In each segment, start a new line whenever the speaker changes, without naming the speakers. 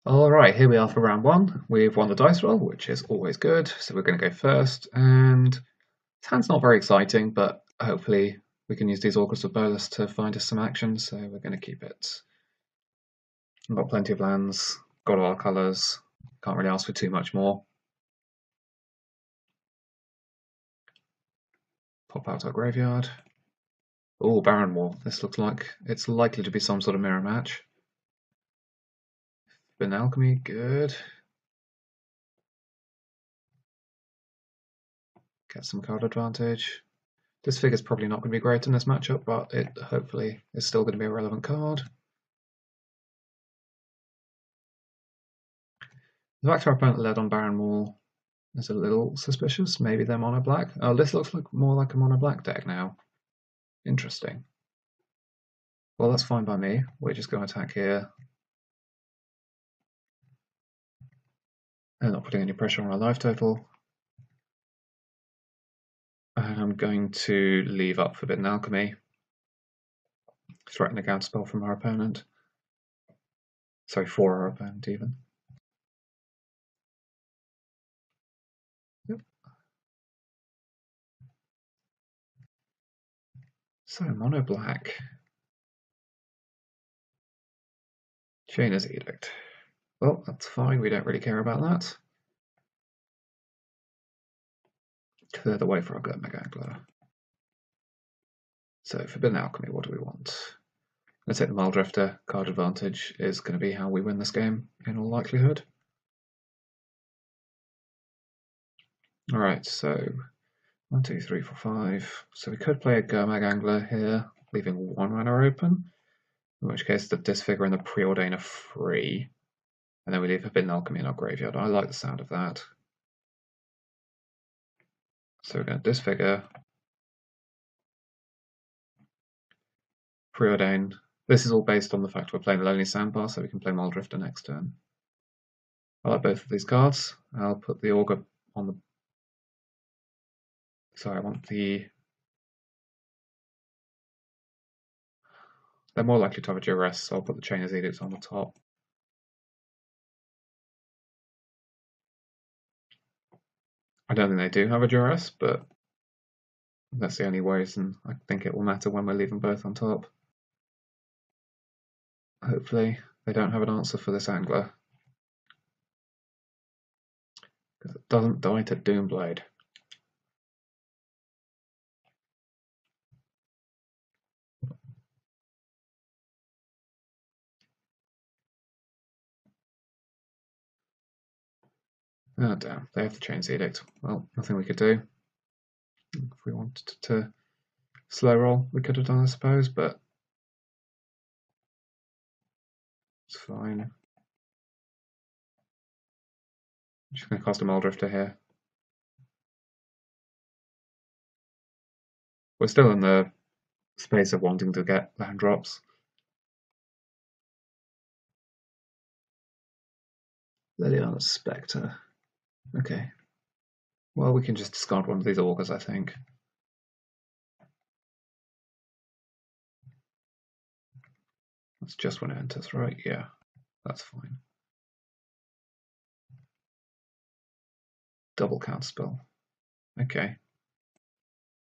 Alright, here we are for round one. We've won the dice roll, which is always good, so we're going to go first. And this hand's not very exciting, but hopefully we can use these Orcas of Bolas to find us some action, so we're going to keep it. We've got plenty of lands, got all our colours, can't really ask for too much more. Pop out our graveyard. Oh, Baron War. This looks like it's likely to be some sort of mirror match. Forbidden Alchemy, good. Get some card advantage. This figure's probably not going to be great in this matchup, but it hopefully is still going to be a relevant card. The fact our opponent led on Baron Wall is a little suspicious. Maybe they're mono black. Oh, this looks like more like a mono black deck now. Interesting. Well, that's fine by me. We're just going to attack here. And not putting any pressure on our life total. And I'm going to leave up Forbidden Alchemy. Threaten a counterspell from our opponent. Sorry, for our opponent even. Yep. So, mono black. Chainer's Edict. Well, that's fine, we don't really care about that. Clear the way for our Glimmergangler. So, Forbidden Alchemy, what do we want? Let's take the Muldrifter. Card advantage is going to be how we win this game, in all likelihood. Alright, so 1, 2, 3, 4, 5. So we could play a Glimmergangler here, leaving one mana open, in which case the Disfigure and the Preordain are free. And then we leave Forbidden Alchemy in our graveyard. I like the sound of that. So we're going to Disfigure, Preordain. This is all based on the fact we're playing Lonely Sandbar, so we can play Muldrifter next turn. I like both of these cards. I'll put the Augur on the... Sorry, I want the... They're more likely to have a duress, so I'll put the Chainer's Edict on the top. I don't think they do have a duress, but that's the only reason I think it will matter when we're leaving both on top. Hopefully they don't have an answer for this angler, because it doesn't die to Doomblade. Oh damn, they have the Chain's Edict. Well, nothing we could do. If we wanted to slow roll, we could have done, I suppose, but it's fine. I'm just going to cast a Muldrifter here. We're still in the space of wanting to get land drops. Liliana's Spectre. Okay. Well, we can just discard one of these Augurs, I think. That's just when it enters, right? Yeah, that's fine. Double counterspell. Okay.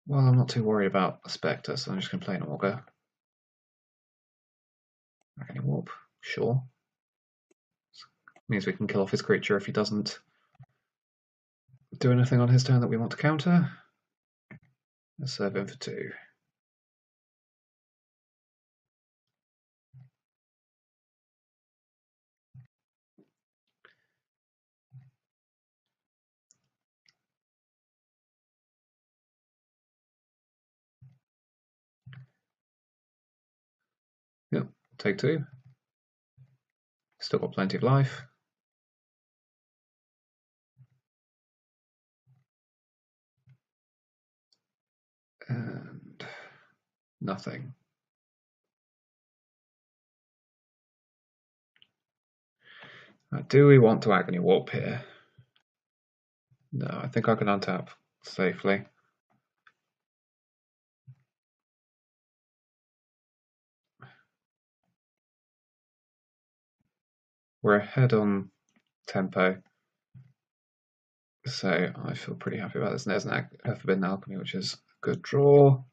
Well, I'm not too worried about a Spectre, so I'm just going to play an Augur. Agony Warp, sure. Means we can kill off his creature if he doesn't do anything on his turn that we want to counter. Let's serve him for 2. Yep, take 2. Still got plenty of life. And nothing. Do we want to Agony Warp here? No, I think I can untap safely. We're ahead on tempo, so I feel pretty happy about this. And there's an Forbidden Alchemy, which is a good draw.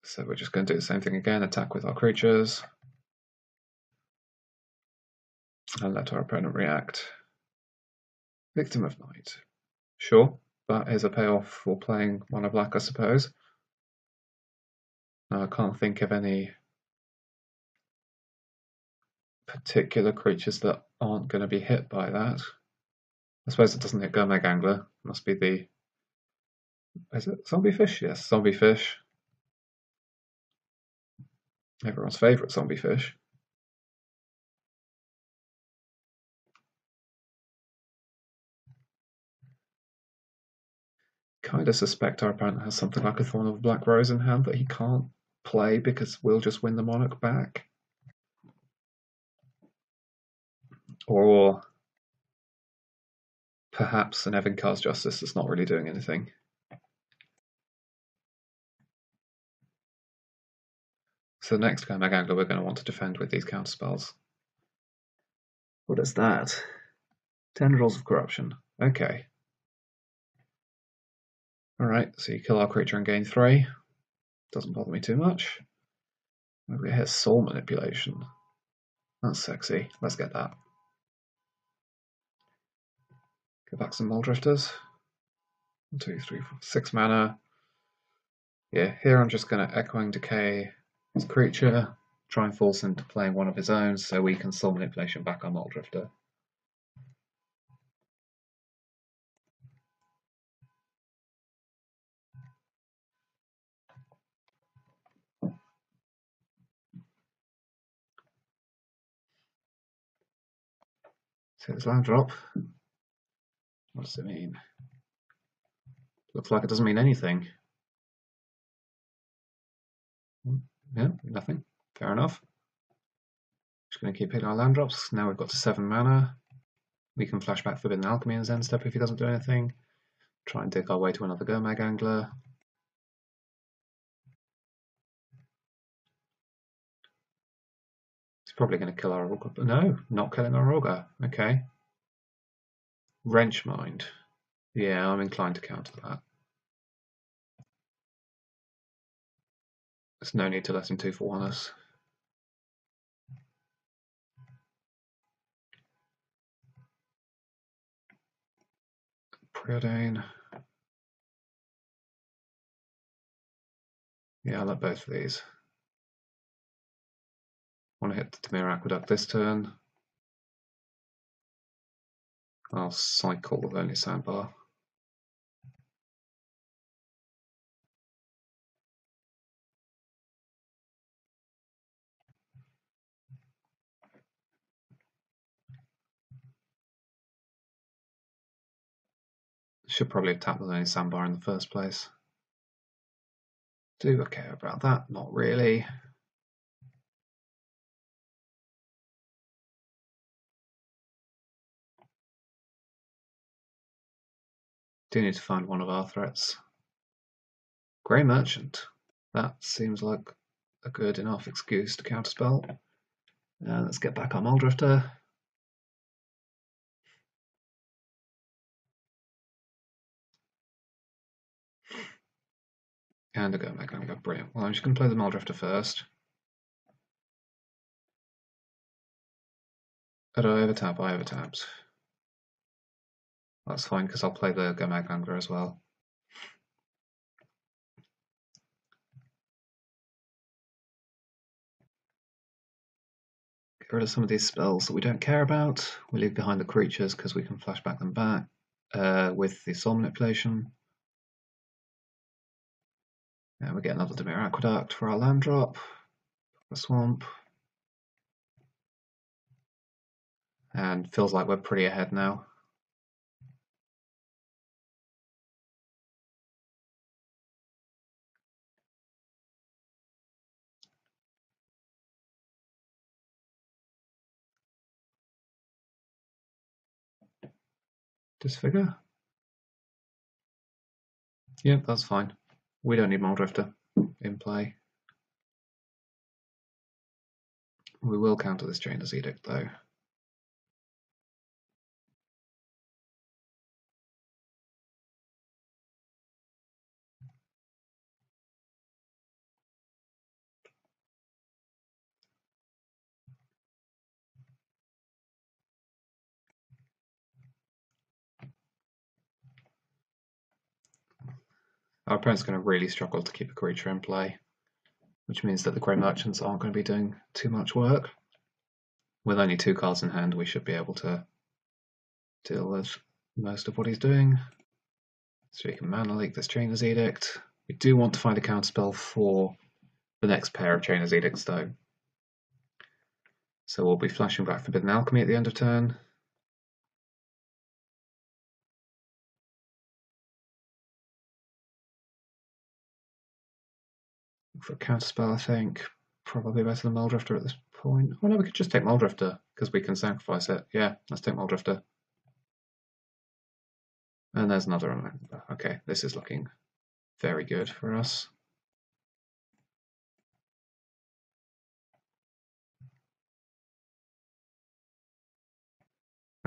So we're just going to do the same thing again, attack with our creatures, and let our opponent react. Victim of Night. Sure, that is a payoff for playing Mono Black, I suppose. I can't think of any particular creatures that aren't going to be hit by that. I suppose it doesn't hit Gurmag Angler. Must be the... Is it Zombie Fish? Yes, Zombie Fish. Everyone's favourite Zombie Fish. Kind of suspect our opponent has something like a Thorn of Black Rose in hand that he can't play because we'll just win the Monarch back. Or perhaps an Evenkar's Justice that's not really doing anything. So the next Gurmag Angler we're going to want to defend with these counterspells. What is that? Tendrils of Corruption. Okay. Alright, so you kill our creature and gain 3. Doesn't bother me too much. Maybe it hits Soul Manipulation. That's sexy. Let's get that. Get back some Muldrifters. 1, 2, 3, 4, 6 mana. Yeah, here I'm just going to Echoing Decay his creature, try and force him to playing one of his own so we can Soul Manipulation back our Muldrifter. So it's land drop. What does it mean? Looks like it doesn't mean anything. Yeah, nothing. Fair enough. Just going to keep hitting our land drops. Now we've got to 7 mana. We can flash back Forbidden Alchemy and Zen Step if he doesn't do anything. Try and dig our way to another Gurmag Angler. He's probably going to kill our Augur. No, not killing our Augur. Okay. Wrench Mind. Yeah, I'm inclined to counter that. There's no need to let him 2-for-1 us. Preordain. Yeah, I'll let both of these. Want to hit the Dimir Aqueduct this turn. I'll cycle with only Sandbar. Should probably have tapped with only Sandbar in the first place. Do I care about that? Not really. Do need to find one of our threats. Grey Merchant. That seems like a good enough excuse to counterspell. Let's get back our Muldrifter. And a Gurmag Angler. Brilliant. Well, I'm just going to play the Muldrifter first. Did I overtap? I overtapped. That's fine because I'll play the Gurmag Angler as well. Get rid of some of these spells that we don't care about. We leave behind the creatures because we can flashback them back with the Soul Manipulation. And we get another Dimir Aqueduct for our land drop. A swamp. And feels like we're pretty ahead now. Disfigure? Yep, that's fine. We don't need Muldrifter in play. We will counter this Chainer's Edict though. Our opponent's going to really struggle to keep a creature in play, which means that the Grey Merchants aren't going to be doing too much work. With only 2 cards in hand, we should be able to deal with most of what he's doing. So we can Mana Leak this Chainer's Edict. We do want to find a counterspell for the next pair of Chainer's Edicts, though. So we'll be flashing back Forbidden Alchemy at the end of turn. For a counterspell, I think. Probably better than Muldrifter at this point. Oh no, we could just take Muldrifter, because we can sacrifice it. Yeah, let's take Muldrifter. And there's another one. Okay, this is looking very good for us.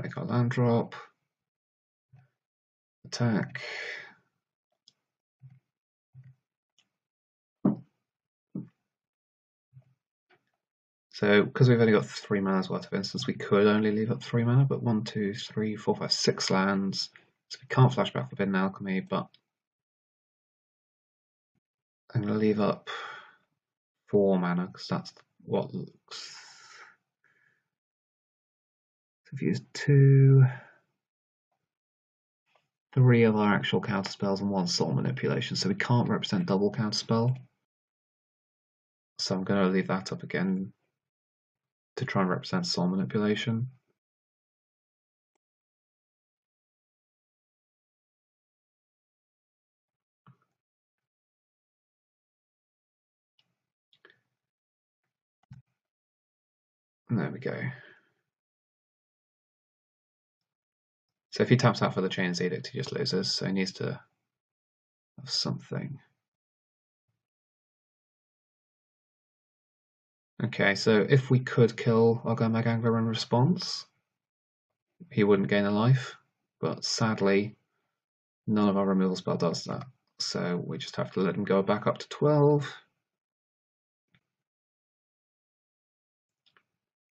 Make our land drop. Attack. So, because we've only got 3 mana's worth of instants, we could only leave up 3 mana, but 1, 2, 3, 4, 5, 6 lands. So we can't flash back Forbidden Alchemy, but I'm going to leave up 4 mana, because that's what looks... So if you use 2, 3 of our actual counterspells and 1 soul manipulation, so we can't represent double counterspell. So I'm going to leave that up again to try and represent soul manipulation. And there we go. So if he taps out for the Chain's Edict, he just loses, so he needs to have something. Okay, so if we could kill Argomag Angler in response, he wouldn't gain a life, but sadly, none of our removal spell does that. So we just have to let him go back up to 12.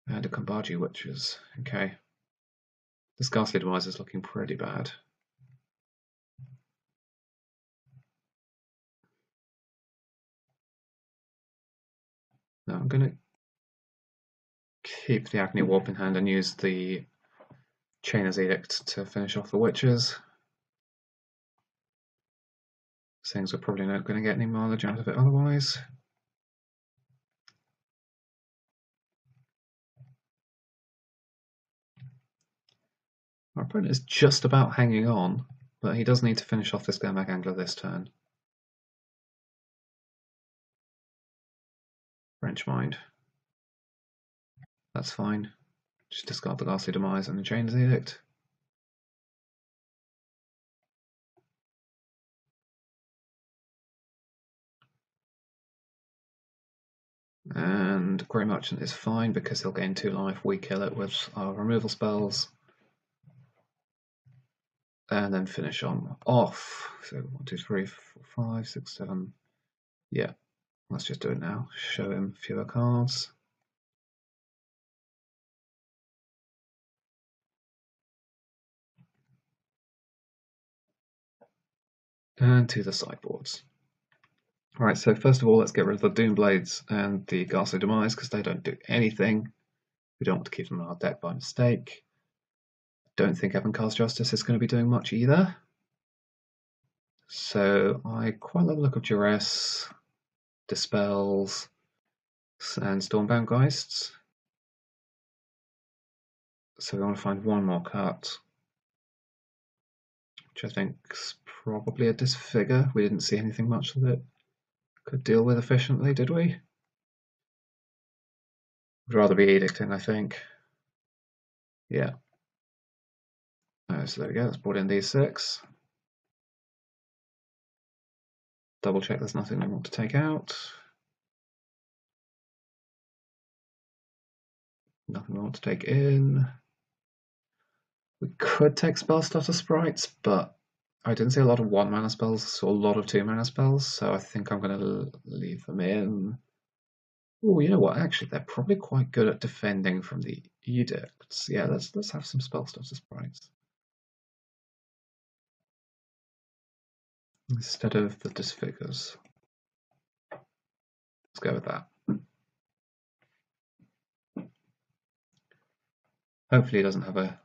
And a Kambaji Witches. Okay. This Ghastly Demise is looking pretty bad. Now I'm going to keep the Agni Warp in hand and use the Chainer's Edict to finish off the Witches. Seeing as we're probably not going to get any mileage out of it otherwise. Our opponent is just about hanging on, but he does need to finish off this Gurmag Angler this turn. Wrench Mind. That's fine. Just discard the Ghastly Demise and the Chainer's Edict. And Grey Merchant is fine because he'll gain 2 life. We kill it with our removal spells. And then finish on off. So 1, 2, 3, 4, 5, 6, 7. Yeah, let's just do it now. Show him fewer cards. And to the sideboards. Alright, so first of all, let's get rid of the Doom Blades and the Ghastly Demise because they don't do anything. We don't want to keep them in our deck by mistake. Don't think Evan-Cast Justice is going to be doing much either. So I quite like the look of Duress, Dispels, and Stormbound Geists. So we want to find one more cut, which I think is probably a Disfigure. We didn't see anything much that it could deal with efficiently, did we? Would rather be Edicting, I think. Yeah. So there we go, let's put in these 6. Double check there's nothing I want to take out. Nothing I want to take in. We could take Spell Stutter Sprites, but I didn't see a lot of 1 mana spells, I saw a lot of 2 mana spells, so I think I'm going to leave them in. Oh, you know what? Actually, they're probably quite good at defending from the edicts. Yeah, let's have some Spell Stutter Sprites. instead of the disfigures. Let's go with that. Hopefully he doesn't have a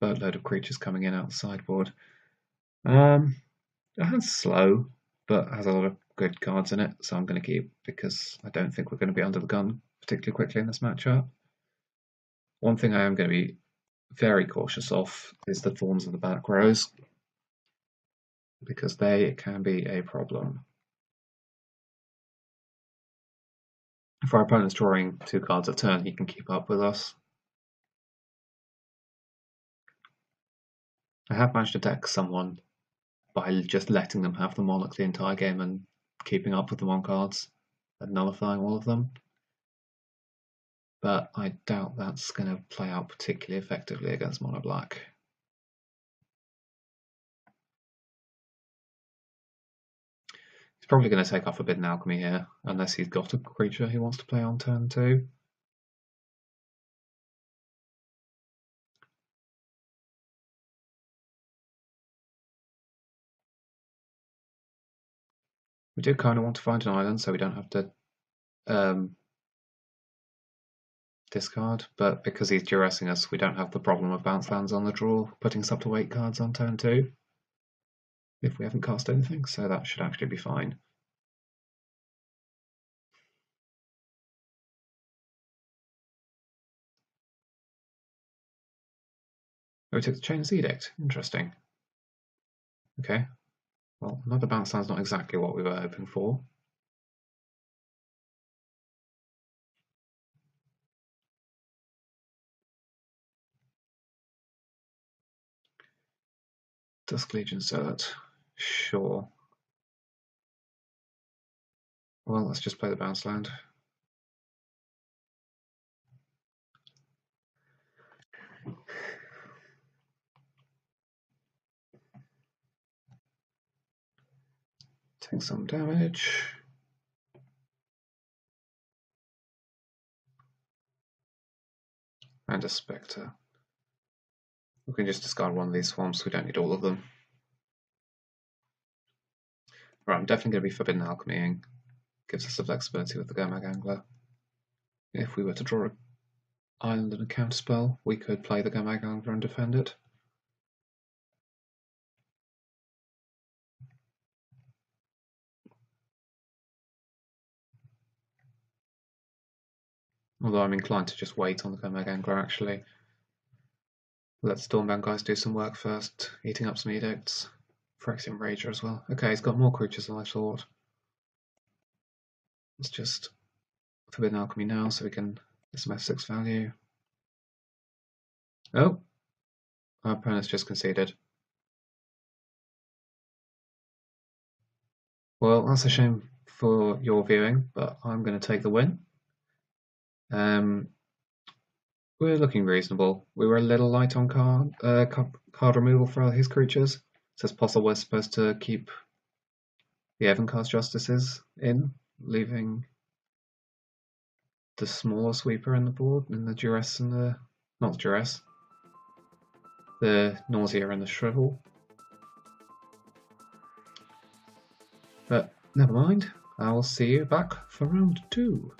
boatload of creatures coming in out the sideboard. It has slow, but has a lot of good cards in it, so I'm going to keep, because I don't think we're going to be under the gun particularly quickly in this matchup. One thing I am going to be very cautious of is the thorns of the back rows, because they can be a problem. If our opponent's drawing 2 cards a turn, he can keep up with us. I have managed to deck someone by just letting them have the Monarch the entire game and keeping up with them on cards and nullifying all of them. But I doubt that's going to play out particularly effectively against Mono Black. He's probably going to take off Forbidden Alchemy here, unless he's got a creature he wants to play on turn 2. We do kind of want to find an island so we don't have to discard, but because he's duressing us, we don't have the problem of bounce lands on the draw, putting us up to 8 cards on turn 2 if we haven't cast anything, so that should actually be fine. Oh, we took the Chain's Edict. Interesting. Okay. Well, another bounce land's not exactly what we were hoping for. Dusk Legion Zert. Sure. Well, let's just play the bounce land. Take some damage. And a Spectre. We can just discard one of these swamps, we don't need all of them. Right, I'm definitely going to be Forbidden Alchemying. Gives us the flexibility with the Gomag Angler. If we were to draw an island and a counterspell, we could play the Gomag Angler and defend it. Although I'm inclined to just wait on the Gomag Angler actually. Let Stormbound guys do some work first, eating up some edicts. Phyrexian Rager as well. Okay, he's got more creatures than I thought. Let's just Forbidden Alchemy now so we can get some F6 value. Oh! Our opponent's just conceded. Well, that's a shame for your viewing, but I'm going to take the win. We're looking reasonable. We were a little light on card removal for his creatures. So it's possible we're supposed to keep the Evencast Justices in, leaving the smaller sweeper in the board, and the Duress and the... not Duress. The Nausea and the Shrivel. But never mind, I'll see you back for round 2.